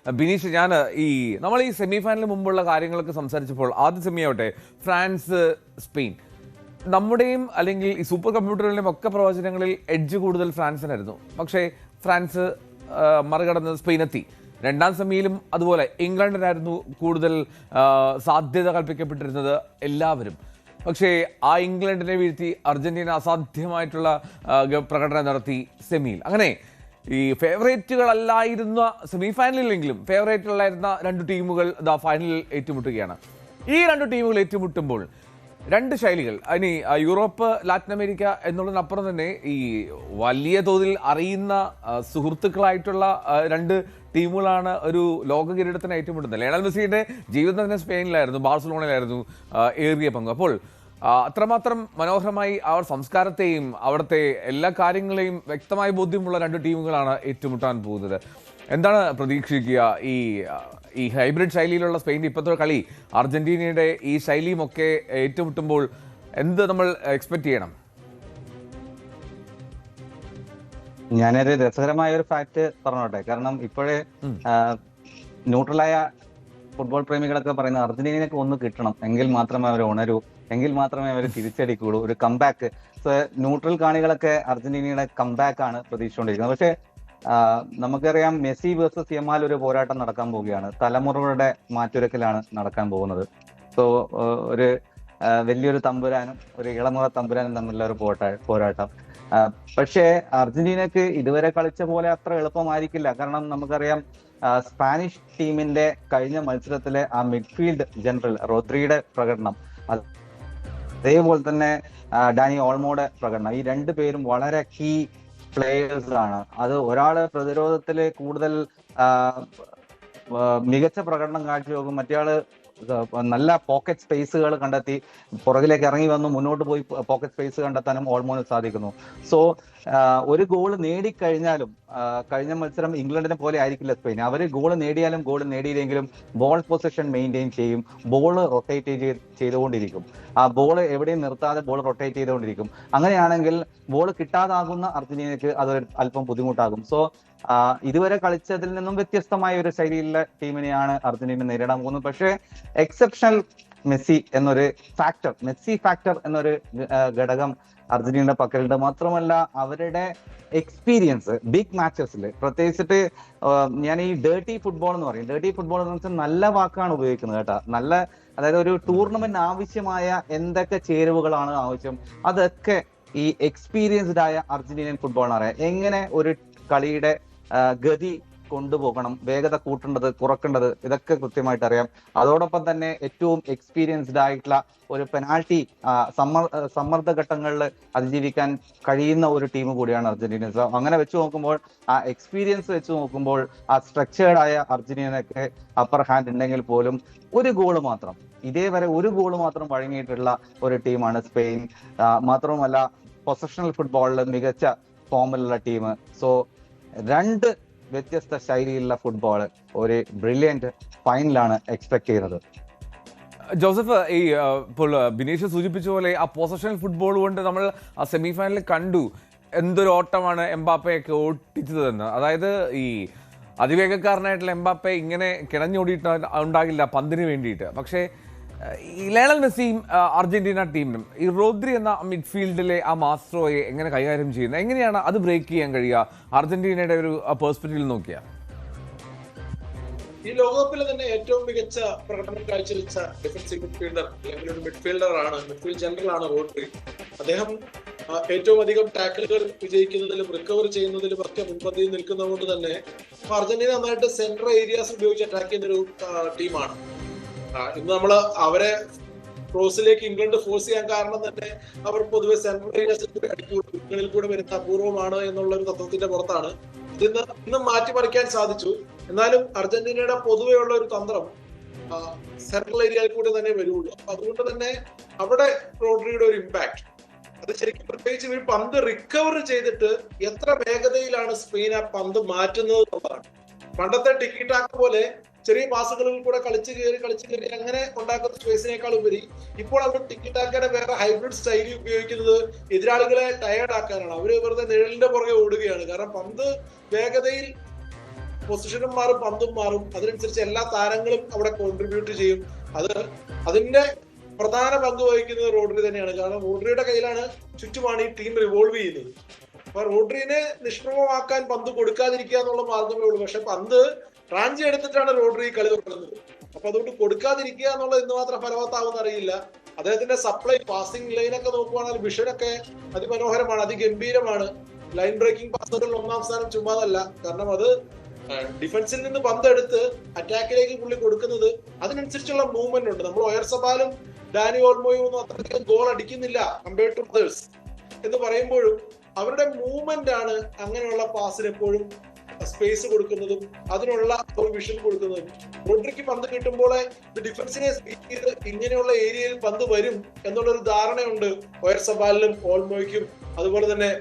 ബിനീഷ്, നമ്മൾ ഈ സെമി ഫൈനലിന് മുമ്പുള്ള കാര്യങ്ങളൊക്കെ സംസാരിച്ചപ്പോൾ ആദ്യ സെമി ആവട്ടെ, ഫ്രാൻസ് സ്പെയിൻ, നമ്മുടെയും അല്ലെങ്കിൽ ഈ സൂപ്പർ കമ്പ്യൂട്ടറുകളുടെയും ഒക്കെ പ്രവചനങ്ങളിൽ എഡ്ജ് കൂടുതൽ ഫ്രാൻസിനായിരുന്നു. പക്ഷേ ഫ്രാൻസ് മറികടന്ന് സ്പെയിനെത്തി. രണ്ടാം സെമിയിലും അതുപോലെ ഇംഗ്ലണ്ടിനായിരുന്നു കൂടുതൽ സാധ്യത കൽപ്പിക്കപ്പെട്ടിരുന്നത് എല്ലാവരും. പക്ഷേ ആ ഇംഗ്ലണ്ടിനെ വീഴ്ത്തി അർജന്റീന അസാധ്യമായിട്ടുള്ള പ്രകടനം നടത്തി സെമിയിൽ. അങ്ങനെ ഈ ഫേവറേറ്റുകളല്ലായിരുന്ന സെമി ഫൈനലിലെങ്കിലും ഫേവറേറ്റുകളായിരുന്ന രണ്ട് ടീമുകൾ ഫൈനലിൽ ഏറ്റുമുട്ടുകയാണ്. ഈ രണ്ട് ടീമുകൾ ഏറ്റുമുട്ടുമ്പോൾ രണ്ട് ശൈലികൾ, അതിന് യൂറോപ്പ്, ലാറ്റിൻ അമേരിക്ക എന്നുള്ളതിനപ്പുറം തന്നെ ഈ വലിയ തോതിൽ അറിയുന്ന സുഹൃത്തുക്കളായിട്ടുള്ള രണ്ട് ടീമുകളാണ് ഒരു ലോക കിരീടത്തിന് ഏറ്റുമുട്ടുന്നത്. ലയണൽ മെസ്സിയുടെ ജീവിതം തന്നെ സ്പെയിനിലായിരുന്നു, ബാഴ്സലോണയിലായിരുന്നു ഏറിയ പങ്ക്. അപ്പോൾ അത്രമാത്രം മനോഹരമായി അവർ സംസ്കാരത്തെയും അവിടുത്തെ എല്ലാ കാര്യങ്ങളെയും വ്യക്തമായ ബോധ്യമുള്ള രണ്ട് ടീമുകളാണ് ഏറ്റുമുട്ടാൻ പോകുന്നത്. എന്താണ് പ്രതീക്ഷിക്കുക? ഈ ഹൈബ്രിഡ് ശൈലിയിലുള്ള സ്പെയിൻ്റെ ഇപ്പോഴത്തെ കളി, അർജന്റീനയുടെ ഈ ശൈലിയും ഒക്കെ ഏറ്റുമുട്ടുമ്പോൾ എന്ത് നമ്മൾ എക്സ്പെക്ട് ചെയ്യണം? ഞാനൊരു രസകരമായ ഒരു ഫാക്ട് പറഞ്ഞോട്ടെ. കാരണം ഇപ്പോഴേ ന്യൂട്രലായ ഫുട്ബോൾ പ്രേമികളൊക്കെ പറയുന്നത് അർജന്റീനക്ക് ഒന്ന് കിട്ടണം, എങ്കിൽ മാത്രമേ അവർ ഉണരൂ, എങ്കിൽ മാത്രമേ അവർ തിരിച്ചടിക്കുള്ളൂ, ഒരു കംബാക്ക്. ന്യൂട്രൽ കാണികളൊക്കെ അർജന്റീനയുടെ കംബാക്ക് ആണ് പ്രതീക്ഷിച്ചുകൊണ്ടിരിക്കുന്നത്. പക്ഷേ നമുക്കറിയാം, മെസ്സി വേഴ്സസ് യമാൽ ഒരു പോരാട്ടം നടക്കാൻ പോവുകയാണ്. തലമുറകളുടെ മാറ്റുരക്കലാണ് നടക്കാൻ പോകുന്നത്. ഒരു വലിയൊരു തമ്പുരാനും ഒരു ഇളമുറ തമ്പുരാനും തമ്മിലുള്ള ഒരു പോരാട്ടം. പക്ഷേ അർജന്റീനക്ക് ഇതുവരെ കളിച്ച പോലെ അത്ര എളുപ്പമായിരിക്കില്ല. കാരണം നമുക്കറിയാം, സ്പാനിഷ് ടീമിന്റെ കഴിഞ്ഞ മത്സരത്തിലെ ആ മിഡ്ഫീൽഡ് ജനറൽ റോദ്രിയുടെ പ്രകടനം, അതേപോലെ തന്നെ ഡാനി ഓൾമോയുടെ പ്രകടനം, ഈ രണ്ടു പേരും വളരെ കീ പ്ലേയേഴ്സ് ആണ്. അത് ഒരാള് പ്രതിരോധത്തില് കൂടുതൽ മികച്ച പ്രകടനം കാഴ്ചവെക്കും, മറ്റേയാള് നല്ല പോക്കറ്റ് സ്പേസുകൾ കണ്ടെത്തി പുറകിലേക്ക് ഇറങ്ങി വന്നു മുന്നോട്ട് പോയി പോക്കറ്റ് സ്പേസ് കണ്ടെത്താനും ഓൾമോന് സാധിക്കുന്നു. ഒരു ഗോൾ നേടിക്കഴിഞ്ഞാലും, കഴിഞ്ഞ മത്സരം ഇംഗ്ലണ്ടിനെ പോലെ ആയിരിക്കില്ല സ്പെയിൻ. അവര് ഗോൾ നേടിയാലും ഗോൾ നേടിയില്ലെങ്കിലും ബോൾ പൊസിഷൻ മെയിൻറ്റെയിൻ ചെയ്യും, ബോൾ റൊട്ടേറ്റ് ചെയ്തുകൊണ്ടിരിക്കും. ആ ബോൾ എവിടെയും നിർത്താതെ ബോൾ റൊട്ടേറ്റ് ചെയ്തുകൊണ്ടിരിക്കും. അങ്ങനെയാണെങ്കിൽ ബോൾ കിട്ടാതാകുന്ന അർജന്റീനക്ക് അത് അല്പം ബുദ്ധിമുട്ടാകും. ഇതുവരെ കളിച്ചതിൽ നിന്നും വ്യത്യസ്തമായ ഒരു ശൈലിയിലുള്ള ടീമിനെയാണ് അർജന്റീന നേരിടാൻ പോകുന്നത്. പക്ഷേ എക്സെപ്ഷണൽ മെസ്സി ഫാക്ടർ എന്നൊരു ഘടകം അർജന്റീനയുടെ പക്കലുണ്ട്. മാത്രമല്ല അവരുടെ എക്സ്പീരിയൻസ് ബിഗ് മാച്ചസിൽ, പ്രത്യേകിച്ചിട്ട് ഞാൻ ഈ ഡേർട്ടി ഫുട്ബോൾ എന്ന് വെച്ചാൽ നല്ല വാക്കാണ് ഉപയോഗിക്കുന്നത് കേട്ടോ. അതായത് ഒരു ടൂർണമെന്റ് ആവശ്യമായ എന്തൊക്കെ ചേരുവകളാണ് ആവശ്യം, അതൊക്കെ ഈ എക്സ്പീരിയൻസ്ഡ് ആയ അർജന്റീനിയൻ ഫുട്ബോളിന് അറിയാം. എങ്ങനെ ഒരു കളിയുടെ ഗതി കൊണ്ടുപോകണം, വേഗത കൂട്ടേണ്ടത് കുറക്കേണ്ടത്, ഇതൊക്കെ കൃത്യമായിട്ട് അറിയാം. അതോടൊപ്പം തന്നെ ഏറ്റവും എക്സ്പീരിയൻസ്ഡ് ആയിട്ടുള്ള ഒരു പെനാൾട്ടി സമ്മർദ്ദ ഘട്ടങ്ങളിൽ അതിജീവിക്കാൻ കഴിയുന്ന ഒരു ടീം കൂടിയാണ് അർജന്റീന. അങ്ങനെ വെച്ച് നോക്കുമ്പോൾ, ആ എക്സ്പീരിയൻസ് വെച്ച് നോക്കുമ്പോൾ, ആ സ്ട്രക്ചേർഡ് ആയ അർജന്റീനക്ക് അപ്പർ ഹാൻഡ് ഉണ്ടെങ്കിൽ പോലും ഇതേവരെ ഒരു ഗോൾ മാത്രം വഴങ്ങിയിട്ടുള്ള ഒരു ടീമാണ് സ്പെയിൻ. മാത്രവുമല്ല പൊസഷണൽ ഫുട്ബോളിൽ മികച്ച ഫോമിലുള്ള ടീം. രണ്ട് വ്യത്യസ്ത ശൈലിയിലുള്ള ഫുട്ബോൾ, ഒരു ബ്രില്യന്റ് ഫൈനലാണ് എക്സ്പെക്ട് ചെയ്യുന്നത്. ജോസഫ്, ഇപ്പോൾ ബിനീഷ് സൂചിപ്പിച്ച പോലെ ആ പൊസഷൻ ഫുട്ബോൾ കൊണ്ട് നമ്മൾ ആ സെമി ഫൈനലിൽ കണ്ടു എന്തൊരു ഓട്ടമാണ് എംബാപ്പയൊക്കെ ഓട്ടിച്ചതെന്ന്. അതായത് ഈ അതിവേഗക്കാരനായിട്ടുള്ള എംബാപ്പെ ഇങ്ങനെ കിണഞ്ഞോടിയിട്ട് ഉണ്ടാകില്ല പന്തിന് വേണ്ടിയിട്ട്. പക്ഷേ ഈ ലയണൽ മെസ്സിയും അർജന്റീന ടീമിനും ഈ റോദ്രി എന്ന മിഡ്ഫീൽഡിലെ ആ മാസ്ട്രോയെ എങ്ങനെ കൈകാര്യം ചെയ്യുന്നത്, എങ്ങനെയാണ് അത് ബ്രേക്ക് ചെയ്യാൻ കഴിയുക അർജന്റീനയുടെ ഒരു പെർസ്പെക്റ്റീവിൽ നോക്കിയാൽ? ഈ ലോകകപ്പിലെ തന്നെ ഏറ്റവും മികച്ച പ്രകടനം കാഴ്ചവെച്ച ഡിഫൻസീവ് മിഡ്ഫീൽഡർ അല്ലെങ്കിൽ ഒരു മിഡ്ഫീൽഡ് ജനറൽ ആണ് റോഡ്രി. അദ്ദേഹം ഏറ്റവും അധികം ടാക്കിളുകൾ വിജയിക്കുന്നതിലും റിക്കവർ ചെയ്യുന്നതിലും ഒക്കെ മുൻപന്തിയിൽ നിൽക്കുന്നത് കൊണ്ട് തന്നെ അർജന്റീന നന്നായിട്ട് സെൻട്രൽ ഏരിയാസ് ഉപയോഗിച്ച് അറ്റാക്ക് ചെയ്യുന്ന ഒരു ടീമാണ്. ഇന്ന് നമ്മള് അവരെ ക്രോസിലേക്ക് ഇംഗ്ലണ്ട് ഫോഴ്സ് ചെയ്യാൻ കാരണം തന്നെ അവർ പൊതുവെ സെൻട്രൽ ഏരിയകളിൽ കൂടെ വരുന്ന അപൂർവമാണ് എന്നുള്ള ഒരു തത്വത്തിന്റെ പുറത്താണ്. ഇന്ന് മാറ്റിമറിക്കാൻ സാധിച്ചു. എന്നാലും അർജന്റീനയുടെ പൊതുവെയുള്ള ഒരു തന്ത്രം സെൻട്രൽ ഏരിയയിൽ കൂടെ തന്നെ വരുള്ളൂ. അതുകൊണ്ട് തന്നെ അവിടെ റോഡ്രിയുടെ ഒരു ഇമ്പാക്ട്, അത് ശരിക്കും പ്രത്യേകിച്ച് ഈ പന്ത് റിക്കവർ ചെയ്തിട്ട് എത്ര വേഗതയിലാണ് സ്പെയിൻ ആ പന്ത് മാറ്റുന്നത് എന്നുള്ളതാണ്. പണ്ടത്തെ ടിക്കി ടാക്ക് പോലെ ചെറിയ പാസുകളിൽ കൂടെ കളിച്ചു കയറി അങ്ങനെ ഉണ്ടാക്കുന്ന സ്പേസിനേക്കാൾ ഉപരി ഇപ്പോൾ അവർ ടിക്കി ടാക്കയുടെ വേറെ ഹൈബ്രിഡ് സ്റ്റൈലി ഉപയോഗിക്കുന്നത് എതിരാളികളെ ടയേർഡ് ആക്കാനാണ്. അവര് വെറുതെ നിഴലിന്റെ പുറകെ ഓടുകയാണ്. കാരണം പന്ത് വേഗതയിൽ പൊസിഷനും മാറും, പന്തും മാറും. അതിനനുസരിച്ച് എല്ലാ താരങ്ങളും അവിടെ കോൺട്രിബ്യൂട്ട് ചെയ്യും. അതിന്റെ പ്രധാന പങ്ക് വഹിക്കുന്നത് റോഡ്രി തന്നെയാണ്. കാരണം റോഡ്രിയുടെ കയ്യിലാണ്, ചുറ്റുമാണ് ഈ ടീം റിവോൾവ് ചെയ്യുന്നത്. അപ്പൊ റോഡ്രിനെ നിഷ്പ്രഭമാക്കാൻ പന്ത് കൊടുക്കാതിരിക്കുക എന്നുള്ള മാർഗമേ ഉള്ളൂ. പക്ഷെ പന്ത് ട്രാൻജി എടുത്തിട്ടാണ് റോഡ്രി കളി തുടങ്ങുന്നത്. അപ്പൊ അതുകൊണ്ട് കൊടുക്കാതിരിക്കുക എന്നുള്ളത് എന്തുമാത്രം ഫലവത്താവുമെന്ന് അറിയില്ല. അദ്ദേഹത്തിന്റെ സപ്ലൈ, പാസിംഗ് ലൈനൊക്കെ നോക്കുവാണെങ്കിൽ വിഷനൊക്കെ അതിമനോഹരമാണ്, അതിഗംഭീരമാണ്. ലൈൻ ബ്രേക്കിംഗ് പാസുകളിൽ 1-ാം സ്ഥാനം ചുമ്മാതല്ല. കാരണം അത് ഡിഫൻസിൽ നിന്ന് പന്ത് എടുത്ത് അറ്റാക്കിലേക്ക് പുള്ളി കൊടുക്കുന്നത്, അതിനനുസരിച്ചുള്ള മൂവ്മെന്റ് ഉണ്ട്. നമ്മൾ ഒയർസബാലും ഡാനി ഓൾമോയും ഒന്നും അത്രയ്ക്ക് ഗോൾ അടിക്കുന്നില്ല കമ്പയർഡ് ടു അതേഴ്സ് എന്ന് പറയുമ്പോഴും അവരുടെ മൂവ്മെന്റ് ആണ് അങ്ങനെയുള്ള പാസിന് എപ്പോഴും സ്പേസ് കൊടുക്കുന്നതും അതിനുള്ള ഒരു വിഷൻ കൊടുക്കുന്നതും. റോഡ്രിക്ക് പന്ത് കിട്ടുമ്പോൾ ഡിഫൻസിനെ സ്പീക്ക് ചെയ്ത് ഇങ്ങനെയുള്ള ഏരിയയിൽ പന്ത് വരും എന്നുള്ളൊരു ധാരണയുണ്ട് ഒയർസബാലിനും ഓൾമോയ്ക്കും അതുപോലെ തന്നെ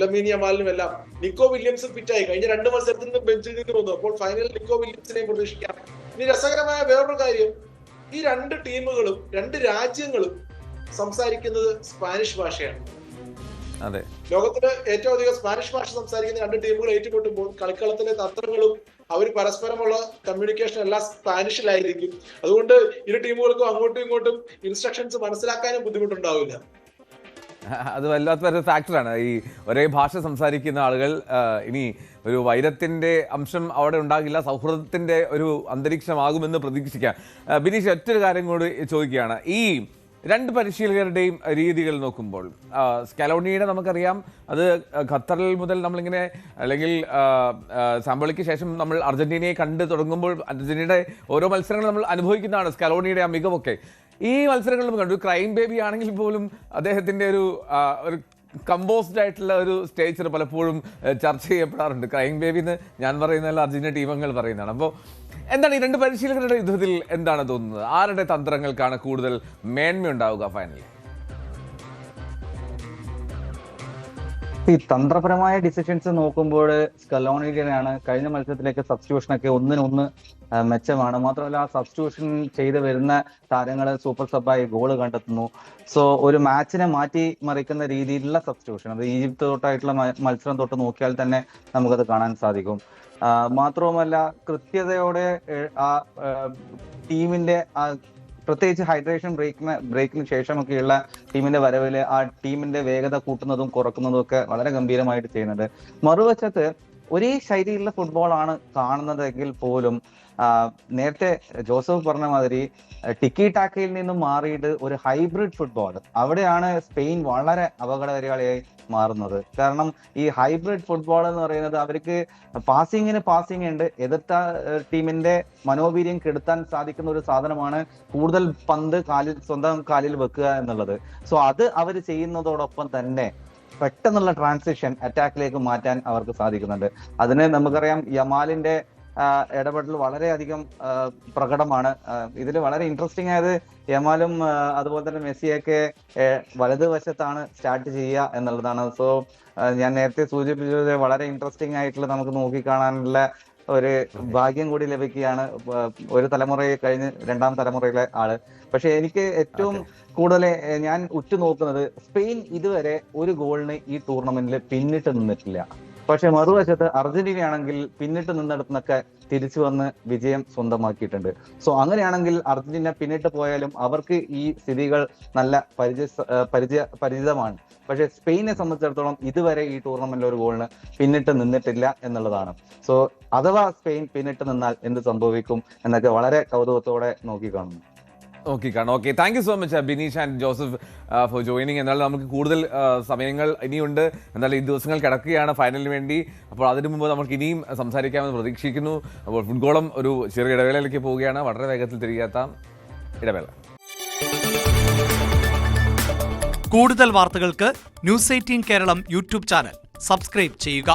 ലമീൻ യമാലിനും എല്ലാം. നിക്കോ വില്യംസും ഫിറ്റായി, കഴിഞ്ഞ 2 മത്സരത്തിൽ നിന്ന് ബെഞ്ചിൽ നിന്ന് വന്നു. അപ്പോൾ ഫൈനലിൽ നിക്കോ വില്യംസിനെ പ്രതീക്ഷിക്കാം. ഇനി രസകരമായ വേറൊരു കാര്യം, ഈ 2 ടീമുകളും 2 രാജ്യങ്ങളും സംസാരിക്കുന്നത് സ്പാനിഷ് ഭാഷയാണ്. അതെ, ലോകത്തില് ഏറ്റവും അധികം സ്പാനിഷ് ഭാഷ സംസാരിക്കുന്ന 2 ടീമുകൾ ഏറ്റുമുട്ടുമ്പോൾ കളിക്കളത്തിലെ തന്ത്രങ്ങളും അവർ പരസ്പരമുള്ള കമ്മ്യൂണിക്കേഷൻ എല്ലാം സ്പാനിഷിലായിരിക്കും. അതുകൊണ്ട് ഇരു ടീമുകൾക്കും അങ്ങോട്ടും ഇങ്ങോട്ടും ഇൻസ്ട്രക്ഷൻസ് മനസ്സിലാക്കാനും ബുദ്ധിമുട്ടുണ്ടാവില്ല. അത് വല്ലാത്തൊരു ഫാക്ടറാണ്. ഈ ഒരേ ഭാഷ സംസാരിക്കുന്ന ആളുകൾ ഇനി ഒരു വൈരത്തിൻ്റെ അംശം അവിടെ ഉണ്ടാകില്ല, സൗഹൃദത്തിൻ്റെ ഒരു അന്തരീക്ഷമാകുമെന്ന് പ്രതീക്ഷിക്കാം. ബിനീഷ്, ഒറ്റൊരു കാര്യം കൂടി ചോദിക്കുകയാണ്. ഈ 2 പരിശീലകരുടെയും രീതികൾ നോക്കുമ്പോൾ സ്കലോണിയുടെ നമുക്കറിയാം, അത് ഖത്തറിൽ മുതൽ നമ്മളിങ്ങനെ, അല്ലെങ്കിൽ സാമ്പളിക്ക് ശേഷം നമ്മൾ അർജന്റീനയെ കണ്ടു തുടങ്ങുമ്പോൾ അർജന്റീനയുടെ ഓരോ മത്സരങ്ങളും നമ്മൾ അനുഭവിക്കുന്നതാണ് സ്കലോണിയുടെ ആ മികവൊക്കെ. ഈ മത്സരങ്ങൾ നമ്മൾ കണ്ടു. ക്രൈം ബേബി ആണെങ്കിൽ പോലും അദ്ദേഹത്തിൻ്റെ ഒരു കമ്പോസ്ഡ് ആയിട്ടുള്ള ഒരു സ്റ്റേച്ചർ പലപ്പോഴും ചർച്ച ചെയ്യപ്പെടാറുണ്ട്. ക്രൈം ബേബി എന്ന് ഞാൻ പറയുന്നതല്ല, അർജന്റീന ടീമംഗങ്ങൾ പറയുന്നതാണ്. അപ്പോൾ എന്താണ് ഈ 2 പരിശീലകരുടെ യുദ്ധത്തിൽ എന്താണ് തോന്നുന്നത്? ആരുടെ തന്ത്രങ്ങൾക്കാണ് കൂടുതൽ മേന്മയുണ്ടാവുക ഫൈനലിൽ? ഈ തന്ത്രപരമായ ഡിസിഷൻസ് നോക്കുമ്പോൾ സ്കലോണിയുടെയാണ്. കഴിഞ്ഞ മത്സരത്തിലേക്ക് സബ്സ്റ്റിറ്റ്യൂഷനൊക്കെ ഒന്നിനൊന്ന് മെച്ചമാണ്. മാത്രമല്ല ആ സബ്സ്റ്റിറ്റ്യൂഷൻ ചെയ്ത് വരുന്ന താരങ്ങൾ സൂപ്പർ സബായി ഗോള് കണ്ടെത്തുന്നു. സോ ഒരു മാച്ചിനെ മാറ്റി മറിക്കുന്ന രീതിയിലുള്ള സബ്സ്റ്റിറ്റ്യൂഷൻ, അത് ഈജിപ്ത് തൊട്ടായിട്ടുള്ള മത്സരം തൊട്ട് നോക്കിയാൽ തന്നെ നമുക്കത് കാണാൻ സാധിക്കും. മാത്രവുമല്ല കൃത്യതയോടെ ആ ടീമിന്റെ പ്രത്യേകിച്ച് ഹൈഡ്രേഷൻ ബ്രേക്കിന് ശേഷമൊക്കെയുള്ള ടീമിന്റെ വരവില് ആ ടീമിന്റെ വേഗത കൂട്ടുന്നതും കുറക്കുന്നതും ഒക്കെ വളരെ ഗംഭീരമായിട്ട് ചെയ്യുന്നുണ്ട്. മറുവശത്ത് ഒരേ ശൈലിയിലുള്ള ഫുട്ബോളാണ് കാണുന്നതെങ്കിൽ പോലും നേരത്തെ ജോസഫ് പറഞ്ഞ മാതിരി ടിക്കി ടാക്കയിൽ നിന്നും മാറിയിട്ട് ഒരു ഹൈബ്രിഡ് ഫുട്ബോൾ, അവിടെയാണ് സ്പെയിൻ വളരെ അപകടകാരിയായി മാറുന്നത്. കാരണം ഈ ഹൈബ്രിഡ് ഫുട്ബോൾ എന്ന് പറയുന്നത് അവർക്ക് പാസിംഗ് ഉണ്ട്, എതിർത്ത ടീമിന്റെ മനോവീര്യം കെടുത്താൻ സാധിക്കുന്ന ഒരു സാധനമാണ് കൂടുതൽ പന്ത് സ്വന്തം കാലിൽ വെക്കുക എന്നുള്ളത്. സോ അത് അവർ ചെയ്യുന്നതോടൊപ്പം തന്നെ പെട്ടെന്നുള്ള ട്രാൻസിഷൻ അറ്റാക്കിലേക്ക് മാറ്റാൻ അവർക്ക് സാധിക്കുന്നുണ്ട്. അതിന് നമുക്കറിയാം യമാലിന്റെ ഇടപെടൽ വളരെയധികം പ്രകടമാണ്. ഇതിൽ വളരെ ഇൻട്രസ്റ്റിംഗ് ആയത് യമാലും അതുപോലെ തന്നെ മെസ്സിയൊക്കെ വലതുവശത്താണ് സ്റ്റാർട്ട് ചെയ്യുക എന്നുള്ളതാണ്. സോ ഞാൻ നേരത്തെ സൂചിപ്പിച്ചത് വളരെ ഇൻട്രസ്റ്റിംഗ് ആയിട്ടുള്ള നമുക്ക് നോക്കിക്കാണാനുള്ള ഒരു ഭാഗ്യം കൂടി ലഭിക്കുകയാണ് ഒരു തലമുറയെ കഴിഞ്ഞ് 2ാം തലമുറയിലെ ആള്. പക്ഷെ എനിക്ക് ഏറ്റവും കൂടുതൽ ഞാൻ ഉറ്റുനോക്കുന്നത് സ്പെയിൻ ഇതുവരെ ഒരു ഗോളിന് ഈ ടൂർണമെന്റിൽ പിന്നിട്ട് നിന്നിട്ടില്ല. പക്ഷെ മറുവശത്ത് അർജന്റീന ആണെങ്കിൽ പിന്നിട്ട് നിന്നിടത്തുനിന്നൊക്കെ തിരിച്ചു വന്ന് വിജയം സ്വന്തമാക്കിയിട്ടുണ്ട്. സോ അങ്ങനെയാണെങ്കിൽ അർജന്റീന പിന്നിട്ട് പോയാലും അവർക്ക് ഈ സ്ഥിതികൾ നല്ല പരിചിതമാണ്. പക്ഷെ സ്പെയിനെ സംബന്ധിച്ചിടത്തോളം ഇതുവരെ ഈ ടൂർണമെന്റിൽ ഒരു ഗോളിന് പിന്നിട്ട് നിന്നിട്ടില്ല എന്നുള്ളതാണ്. സോ അഥവാ സ്പെയിൻ പിന്നിട്ട് നിന്നാൽ എന്ത് സംഭവിക്കും എന്നൊക്കെ വളരെ കൗതുകത്തോടെ നോക്കിക്കാണുന്നു. Okay, thank you so much Bineesh and Joseph for joining. എന്നാലും നമുക്ക് കൂടുതൽ സമയങ്ങൾ ഇനിയുണ്ട്. എന്നാലും ഈ ദിവസങ്ങൾ കിടക്കുകയാണ് ഫൈനലിന് വേണ്ടി. അപ്പോൾ അതിനു മുമ്പ് നമുക്ക് ഇനിയും സംസാരിക്കാമെന്ന് പ്രതീക്ഷിക്കുന്നു. അപ്പോൾ ഫുട്ബോളും ഒരു ചെറിയ ഇടവേളയിലേക്ക് പോവുകയാണ്. വളരെ വേഗത്തിൽ തിരികെത്താം. ഇടവേള. കൂടുതൽ വാർത്തകൾക്ക് news 18 Keralam YouTube channel subscribe ചെയ്യുക.